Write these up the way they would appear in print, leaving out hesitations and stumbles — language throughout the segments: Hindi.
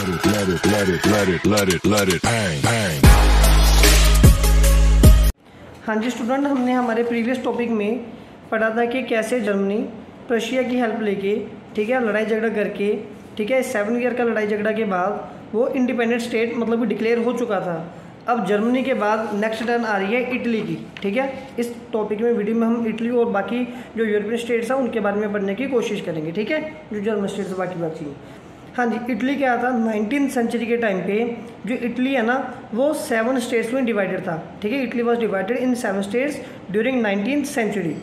हाँ जी स्टूडेंट, हमने हमारे प्रीवियस टॉपिक में पढ़ा था कि कैसे जर्मनी रशिया की हेल्प लेके, ठीक है, लड़ाई झगड़ा करके, ठीक है, 7 ईयर का लड़ाई झगड़ा के बाद वो इंडिपेंडेंट स्टेट मतलब कि डिक्लेयर हो चुका था। अब जर्मनी के बाद नेक्स्ट टर्न आ रही है इटली की, ठीक है। इस टॉपिक में वीडियो में हम इटली और बाकी जो यूरोपियन स्टेट्स हैं उनके बारे में पढ़ने की कोशिश करेंगे, ठीक है, जो जर्मन स्टेट्स बाकी बाकी है। हाँ जी, इटली क्या था, 19th सेंचुरी के टाइम पे जो इटली है ना वो 7 स्टेट्स में डिवाइडेड था, ठीक है। Italy was divided in 7 states during 19th century.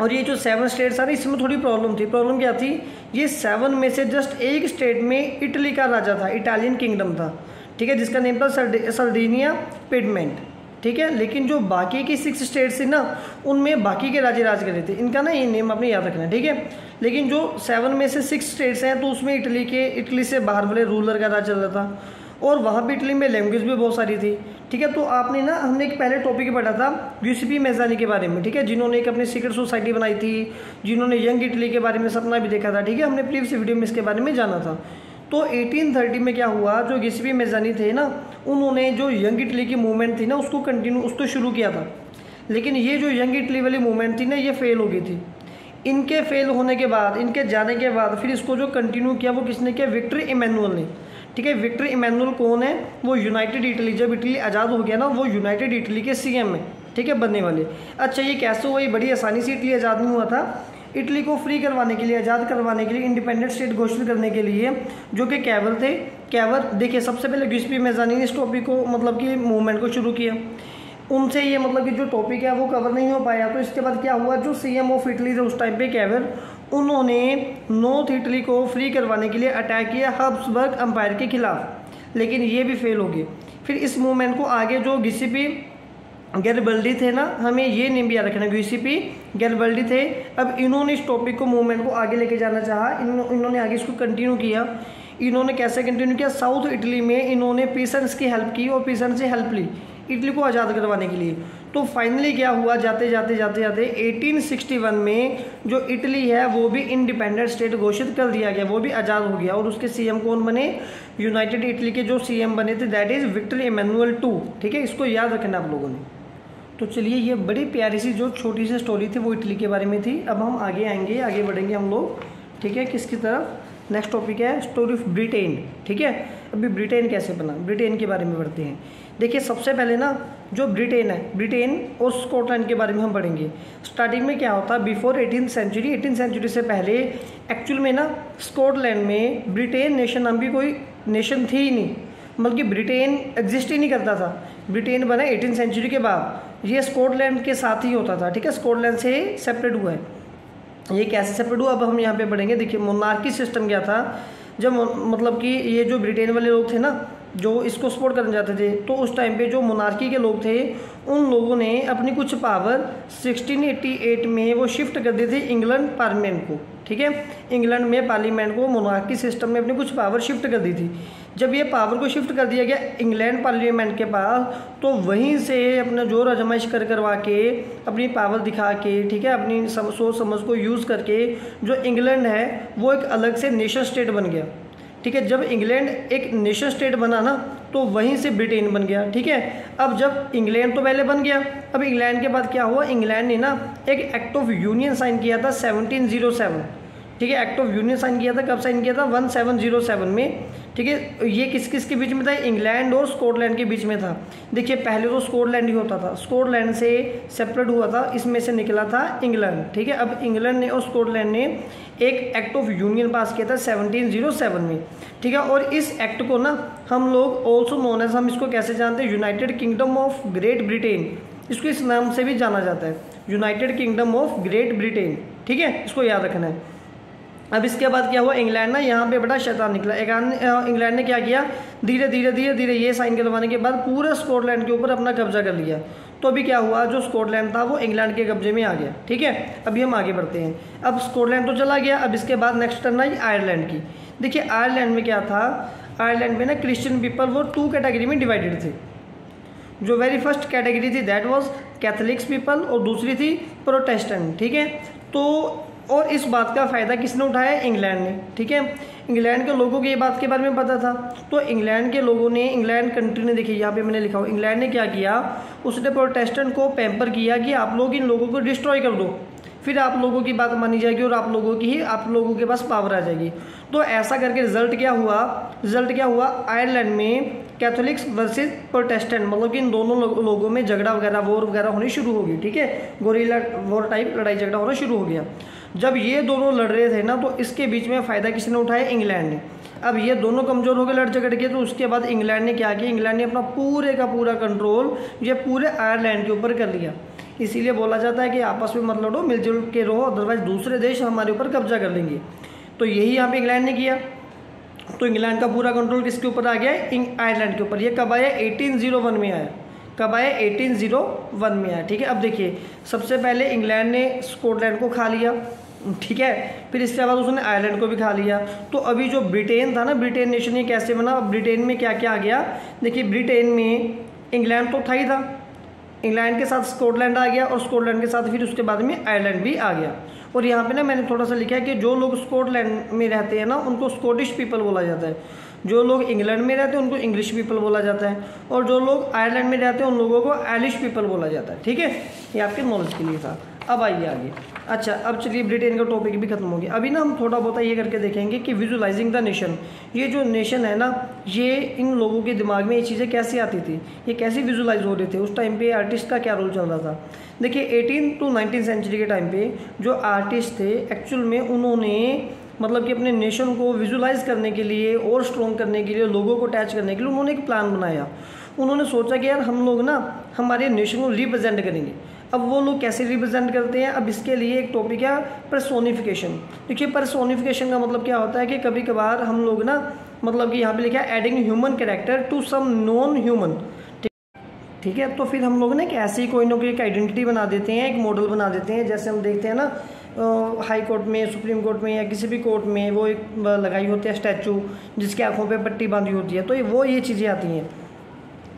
और ये जो 7 स्टेट्स आ रही इसमें थोड़ी प्रॉब्लम थी। प्रॉब्लम क्या थी, ये 7 में से जस्ट एक स्टेट में इटली का राजा था, इटालियन किंगडम था, ठीक है, जिसका नेम था सर्डिनिया पिडमेंट, ठीक है। लेकिन जो बाकी की 6 स्टेट्स थी ना उनमें बाकी के राजे राज कर रहे थे। इनका ना ये नेम आपने याद रखना है, ठीक है। लेकिन जो 7 में से 6 स्टेट्स हैं तो उसमें इटली से बाहर वाले रूलर का राज चल रहा था, और वहाँ पे इटली में लैंग्वेज भी बहुत सारी थी, ठीक है। तो आपने ना हमने एक पहले टॉपिक पढ़ा था गियुसेप्पे मैज़ानी के बारे में, ठीक है, जिन्होंने एक अपनी सीक्रेट सोसाइटी बनाई थी, जिन्होंने यंग इटली के बारे में सपना भी देखा था, ठीक है। हमने प्रीवियस वीडियो में इसके बारे में जाना था। तो 1830 में क्या हुआ, जो गियुसेप्पे मैज़ानी थे ना उन्होंने जो यंग इटली की मूवमेंट थी ना उसको शुरू किया था। लेकिन ये जो यंग इटली वाली मूवमेंट थी ना ये फेल हो गई थी। इनके फेल होने के बाद, इनके जाने के बाद फिर इसको जो कंटिन्यू किया वो किसने किया, विक्टर इमैनुअल ने, ठीक है। विक्टर इमैनुअल कौन है, वो यूनाइटेड इटली, जब इटली आज़ाद हो गया ना वो यूनाइटेड इटली के सीएम है, ठीक है, बनने वाले। अच्छा ये कैसे हुआ, ये बड़ी आसानी से इटली आज़ाद नहीं हुआ था। इटली को फ्री करवाने के लिए, आज़ाद करवाने के लिए, इंडिपेंडेंट स्टेट घोषित करने के लिए जो कि कैवर थे, कैवर देखिए सबसे पहले गियुसेप्पे मैज़ानी ने इस टॉपिक को मतलब कि मूवमेंट को शुरू किया। उनसे ये मतलब कि जो टॉपिक है वो कवर नहीं हो पाया। तो इसके बाद क्या हुआ, जो सीएम ऑफ इटली थे उस टाइम पे कैवर, उन्होंने नॉर्थ इटली को फ्री करवाने के लिए अटैक किया हब्सबर्ग एम्पायर के खिलाफ, लेकिन ये भी फेल हो गए। फिर इस मूवमेंट को आगे जो गियुसेप्पे गैरिबल्डी थे ना, हमें ये नेम भी याद रखना, गियुसेप्पे गैरिबल्डी थे। अब इन्होंने इस टॉपिक को मूवमेंट को आगे लेके जाना चाहा, इन्होंने आगे इसको कंटिन्यू किया। इन्होंने कैसे कंटिन्यू किया, साउथ इटली में इन्होंने पीसेंट्स की हेल्प की और पीसेंट्स से हेल्प ली इटली को आज़ाद करवाने के लिए। तो फाइनली क्या हुआ, जाते जाते 1861 में जो इटली है वो भी इंडिपेंडेंट स्टेट घोषित कर दिया गया, वो भी आज़ाद हो गया। और उसके सीएम कौन बने, यूनाइटेड इटली के जो सीएम बने थे that is Victor Emmanuel II, ठीक है। इसको याद रखना आप लोगों ने। तो चलिए ये बड़ी प्यारी सी जो छोटी सी स्टोरी थी वो इटली के बारे में थी। अब हम आगे आएंगे, आगे बढ़ेंगे हम लोग, ठीक है, किसकी तरफ। नेक्स्ट टॉपिक है स्टोरी ऑफ ब्रिटेन, ठीक है। अभी ब्रिटेन कैसे बना, ब्रिटेन के बारे में पढ़ते हैं। देखिए सबसे पहले ना जो ब्रिटेन है, ब्रिटेन और स्कॉटलैंड के बारे में हम पढ़ेंगे। स्टार्टिंग में क्या होता, before 18th century, 18th century से पहले एक्चुअल में ना स्कॉटलैंड में ब्रिटेन नेशन नाम की कोई नेशन थी ही नहीं, बल्कि ब्रिटेन एग्जिस्ट ही नहीं करता था। ब्रिटेन बना 18th सेंचुरी के बाद, ये स्कॉटलैंड के साथ ही होता था, ठीक है, स्कॉटलैंड से सेपरेट हुआ है। ये कैसे सेपरेट हुआ अब हम यहाँ पे पढ़ेंगे। देखिए मोनार्की सिस्टम क्या था, जब मतलब कि ये जो ब्रिटेन वाले लोग थे ना जो इसको सपोर्ट करने जाते थे, तो उस टाइम पे जो मोनार्की के लोग थे उन लोगों ने अपनी कुछ पावर 1688 में वो शिफ्ट कर दी थी इंग्लैंड पार्लियामेंट को, ठीक है। इंग्लैंड में पार्लियामेंट को मोनार्की सिस्टम में अपनी कुछ पावर शिफ्ट कर दी थी। जब ये पावर को शिफ्ट कर दिया गया इंग्लैंड पार्लियामेंट के पास, तो वहीं से अपना जोर आजमाइश करवा के, अपनी पावर दिखा के, ठीक है, अपनी सोच समझ को यूज़ करके जो इंग्लैंड है वो एक अलग से नेशन स्टेट बन गया, ठीक है। जब इंग्लैंड एक नेशन स्टेट बना ना तो वहीं से ब्रिटेन बन गया, ठीक है। अब जब इंग्लैंड तो पहले बन गया, अब इंग्लैंड के बाद क्या हुआ, इंग्लैंड ने ना एक एक्ट ऑफ यूनियन साइन किया था 1707, ठीक है। एक्ट ऑफ यूनियन साइन किया था, कब साइन किया था, 1707 में, ठीक है। ये किस किस के बीच में था, इंग्लैंड और स्कॉटलैंड के बीच में था। देखिए पहले तो स्कॉटलैंड ही होता था, स्कॉटलैंड से सेपरेट हुआ था, इसमें से निकला था इंग्लैंड, ठीक है। अब इंग्लैंड ने और स्कॉटलैंड ने एक एक्ट ऑफ यूनियन पास किया था 1707 में, ठीक है। और इस एक्ट को ना हम लोग ऑल्सो नोन एज, हम इसको कैसे जानते हैं, United kingdom of great Britain, इसको इस नाम से भी जाना जाता है, United kingdom of great Britain, ठीक है, इसको याद रखना है। अब इसके बाद क्या हुआ, इंग्लैंड ना यहाँ पे बड़ा शैतान निकला। इंग्लैंड ने क्या किया, धीरे धीरे ये साइन करवाने के बाद पूरा स्कॉटलैंड के ऊपर अपना कब्जा कर लिया। तो अभी क्या हुआ, जो स्कॉटलैंड था वो इंग्लैंड के कब्जे में आ गया, ठीक है। अभी हम आगे बढ़ते हैं। अब स्कॉटलैंड तो चला गया, अब इसके बाद नेक्स्ट टर्न आई आयरलैंड की। देखिए आयरलैंड में क्या था, आयरलैंड में ना क्रिश्चियन पीपल वो 2 कैटेगरी में डिवाइडेड थे। जो वेरी फर्स्ट कैटेगरी थी दैट वाज कैथलिक्स पीपल और दूसरी थी प्रोटेस्टेंट, ठीक है। तो और इस बात का फ़ायदा किसने उठाया, इंग्लैंड ने, ठीक है। इंग्लैंड के लोगों को ये बात के बारे में पता था। तो इंग्लैंड के लोगों ने, इंग्लैंड कंट्री ने, देखिए यहाँ पे मैंने लिखा हो, इंग्लैंड ने क्या किया, उसने प्रोटेस्टेंट को पैम्पर किया कि आप लोग इन लोगों को डिस्ट्रॉय कर दो, फिर आप लोगों की बात मानी जाएगी और आप लोगों के पास पावर आ जाएगी। तो ऐसा करके रिजल्ट क्या हुआ, आयरलैंड में कैथोलिक्स वर्सेस प्रोटेस्टेंट, मतलब कि इन दोनों लोगों में झगड़ा वगैरह, वॉर वगैरह होनी शुरू हो गई, ठीक है, गोरिल्ला वॉर टाइप लड़ाई झगड़ा होना शुरू हो गया। जब ये दोनों लड़ रहे थे ना, तो इसके बीच में फ़ायदा किसने उठाया, इंग्लैंड ने। अब ये दोनों कमज़ोर हो गए लड़ झगड़ के, तो उसके बाद इंग्लैंड ने क्या किया, इंग्लैंड ने अपना पूरे का पूरा कंट्रोल ये पूरे आयरलैंड के ऊपर कर लिया। इसीलिए बोला जाता है कि आपस में मत लड़ो, मिलजुल के रहो, अदरवाइज दूसरे देश हमारे ऊपर कब्जा कर लेंगे। तो यही यहाँ पे इंग्लैंड ने किया। तो इंग्लैंड का पूरा कंट्रोल किसके ऊपर आ गया, आयरलैंड के ऊपर। ये कब आया, 1801 में आया। कब आया, 1801 में आया, ठीक है। अब देखिए, सबसे पहले इंग्लैंड ने स्कॉटलैंड को खा लिया, ठीक है, फिर इसके बाद उसने आयरलैंड को भी खा लिया। तो अभी जो ब्रिटेन था ना, ब्रिटेन नेशन ये कैसे बना, अब ब्रिटेन में क्या क्या आ गया, देखिए ब्रिटेन में इंग्लैंड तो था ही था, इंग्लैंड के साथ स्कॉटलैंड आ गया, और स्कॉटलैंड के साथ फिर उसके बाद में आयरलैंड भी आ गया। और यहाँ पे ना मैंने थोड़ा सा लिखा है कि जो लोग स्कॉटलैंड में रहते हैं ना, उनको स्कॉटिश पीपल बोला जाता है, जो लोग इंग्लैंड में रहते हैं उनको इंग्लिश पीपल बोला जाता है, और जो लोग आयरलैंड में रहते हैं उन लोगों को आयरिश पीपल बोला जाता है, ठीक है। ये आपके नॉलेज के लिए था। अब आइए आगे। अच्छा, अब चलिए ब्रिटेन का टॉपिक भी खत्म हो गया। अभी ना हम थोड़ा बहुत ये करके देखेंगे कि विजुअलाइजिंग द नेशन, ये जो नेशन है ना, ये इन लोगों के दिमाग में ये चीज़ें कैसे आती थी, ये कैसे विजुअलाइज हो रहे थे, उस टाइम पे आर्टिस्ट का क्या रोल चल रहा था। देखिए 18 to 19 सेंचुरी के टाइम पे जो आर्टिस्ट थे, एक्चुअल में उन्होंने मतलब कि अपने नेशन को विजुअलाइज करने के लिए और स्ट्रॉन्ग करने के लिए, लोगों को अटैच करने के लिए उन्होंने एक प्लान बनाया। उन्होंने सोचा कि यार हम लोग ना हमारे नेशन को रिप्रेजेंट करेंगे। अब वो लोग कैसे रिप्रेजेंट करते हैं, अब इसके लिए एक टॉपिक है पर्सोनिफिकेशन। देखिए पर्सोनिफिकेशन का मतलब क्या होता है कि कभी कभार हम लोग ना, मतलब कि यहाँ पे लिखा है adding human character to some non human, ठीक है। तो फिर हम लोग ना कि ऐसे ही कोई ना कोई एक आइडेंटिटी बना देते हैं, एक मॉडल बना देते हैं। जैसे हम देखते हैं ना हाई कोर्ट में, सुप्रीम कोर्ट में या किसी भी कोर्ट में वो एक लगाई होती है स्टैचू, जिसके आंखों पे पट्टी बांधी होती है, तो ये चीज़ें आती हैं,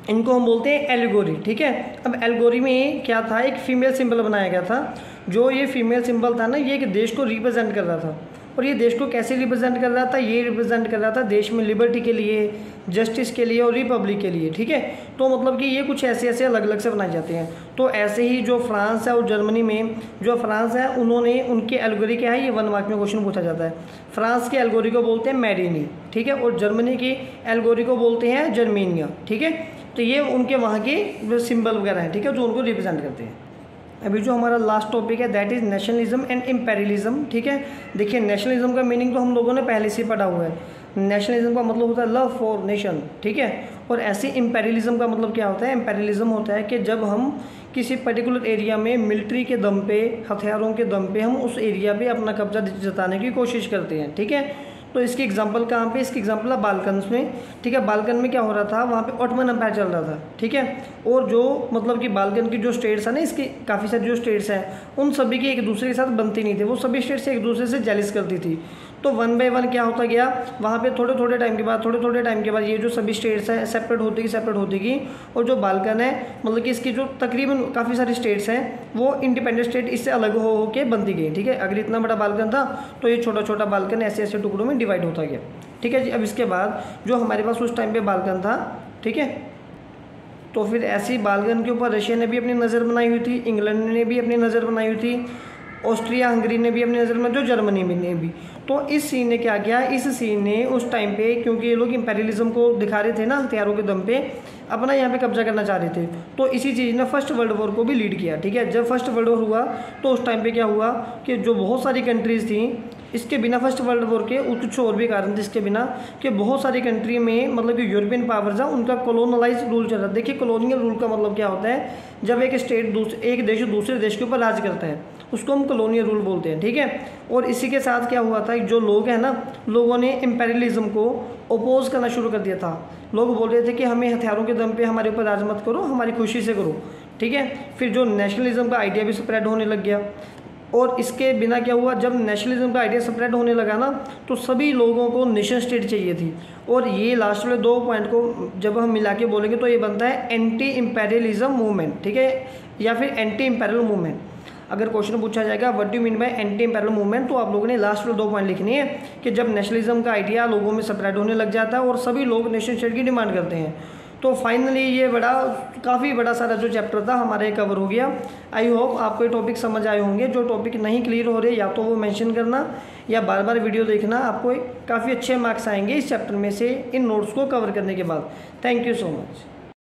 इनको हम बोलते हैं एलिगोरी, ठीक है। अब एलिगोरी में क्या था, एक फीमेल सिंबल बनाया गया था। जो ये फीमेल सिंबल था ना, ये एक देश को रिप्रेजेंट कर रहा था। और ये देश को कैसे रिप्रेजेंट कर रहा था, ये रिप्रेजेंट कर रहा था देश में लिबर्टी के लिए, जस्टिस के लिए और रिपब्लिक के लिए, ठीक है। तो मतलब कि ये कुछ ऐसे अलग अलग से बनाए जाते हैं। तो ऐसे ही जो फ्रांस है और जर्मनी में, जो फ्रांस है उन्होंने, उनकी एल्गोरी क्या है, ये 1 मार्क में क्वेश्चन पूछा जाता है। फ्रांस की एल्गोरी को बोलते हैं मेडिनी, ठीक है, और जर्मनी की एल्गोरी को बोलते हैं जर्मेनिया, ठीक है। तो ये उनके वहाँ के सिंबल वगैरह हैं, ठीक है, जो उनको रिप्रेजेंट करते हैं। अभी जो हमारा लास्ट टॉपिक है that is nationalism and imperialism, ठीक है। देखिए नेशनलिज्म का मीनिंग तो हम लोगों ने पहले से पढ़ा हुआ है। नेशनलिज्म का मतलब होता है लव फॉर नेशन, ठीक है। और ऐसे इम्पेरियलिज्म का मतलब क्या होता है, इम्पेरियलिज्म होता है कि जब हम किसी पर्टिकुलर एरिया में मिलिट्री के दम पे, हथियारों के दम पे हम उस एरिया पे अपना कब्जा जताने की कोशिश करते हैं, ठीक है। तो इसकी एग्जांपल कहाँ पे, इसकी एग्जांपल है बाल्कन्स में, ठीक है। बाल्कन में क्या हो रहा था, वहाँ पे ऑटोमन एम्पायर चल रहा था, ठीक है। और जो मतलब कि बाल्कन की जो स्टेट्स है ना, इसकी काफ़ी सारी जो स्टेट्स हैं, उन सभी की एक दूसरे के साथ बनती नहीं थी, वो सभी स्टेट्स एक दूसरे से जेलिस करती थी। तो 1 बाय 1 क्या होता गया, वहाँ पे थोड़े थोड़े टाइम के बाद ये जो सभी स्टेट्स हैं सेपरेट होती गई। और जो बाल्कन है, मतलब कि इसकी जो तकरीबन काफ़ी सारी स्टेट्स हैं, वो इंडिपेंडेंट स्टेट इससे अलग हो के बनती गई, ठीक है। अगर इतना बड़ा बाल्कन था तो ये छोटा छोटा बाल्कन ऐसे टुकड़ों में डिवाइड होता गया, ठीक है जी। अब इसके बाद जो हमारे पास उस टाइम पे बाल्कन था, ठीक है, तो फिर ऐसी बाल्कन के ऊपर रशिया ने भी अपनी नज़र बनाई हुई थी, इंग्लैंड ने भी अपनी नज़र बनाई हुई थी, ऑस्ट्रिया हंगरी ने भी अपनी नज़र बनाई, जो जर्मनी ने भी। तो इस सीन ने क्या किया, इस सीन ने उस टाइम पे, क्योंकि ये लोग इंपेरियलिज्म को दिखा रहे थे ना, हथियारों के दम पे अपना यहाँ पे कब्जा करना चाह रहे थे, तो इसी चीज़ ने फर्स्ट वर्ल्ड वॉर को भी लीड किया, ठीक है। जब फर्स्ट वर्ल्ड वॉर हुआ तो उस टाइम पे क्या हुआ कि जो बहुत सारी कंट्रीज़ थी, इसके बिना फर्स्ट वर्ल्ड वॉर के कुछ और भी कारण थे इसके बिना, कि बहुत सारी कंट्री में मतलब कि यूरोपियन पावर्स है उनका कॉलोनलाइज रूल चल रहा है। देखिए कॉलोनियल रूल का मतलब क्या होता है, जब एक स्टेट एक देश दूसरे देश के ऊपर राज करता है, उसको हम कॉलोनियल रूल बोलते हैं, ठीक है। और इसी के साथ क्या हुआ था, जो लोग हैं ना, लोगों ने इम्पेरियलिज्म को अपोज करना शुरू कर दिया था। लोग बोल रहे थे कि हमें हथियारों के दम पे हमारे ऊपर राज मत करो, हमारी खुशी से करो, ठीक है। फिर जो नेशनलिज्म का आइडिया भी स्प्रेड होने लग गया। और इसके बिना क्या हुआ, जब नेशनलिज्म का आइडिया स्प्रेड होने लगा ना, तो सभी लोगों को नेशन स्टेट चाहिए थी। और ये लास्ट वाले 2 पॉइंट को जब हम मिला के बोलेंगे तो ये बनता है एंटी इम्पेरियलिज्म मूवमेंट, ठीक है, या फिर एंटी इम्पेरियल मूवमेंट। अगर क्वेश्चन पूछा जाएगा what do mean by anti imperial movement, तो आप लोगों ने लास्ट में 2 पॉइंट लिखने हैं कि जब नेशनलिज्म का आइडिया लोगों में स्प्रेड होने लग जाता है और सभी लोग नेशन स्टेट की डिमांड करते हैं। तो फाइनली ये काफ़ी बड़ा सारा जो चैप्टर था हमारे कवर हो गया। आई होप आपको ये टॉपिक समझ आए होंगे। जो टॉपिक नहीं क्लियर हो रहे या तो वो मेंशन करना या बार बार वीडियो देखना, आपको काफ़ी अच्छे मार्क्स आएंगे इस चैप्टर में से इन नोट्स को कवर करने के बाद। Thank you so much.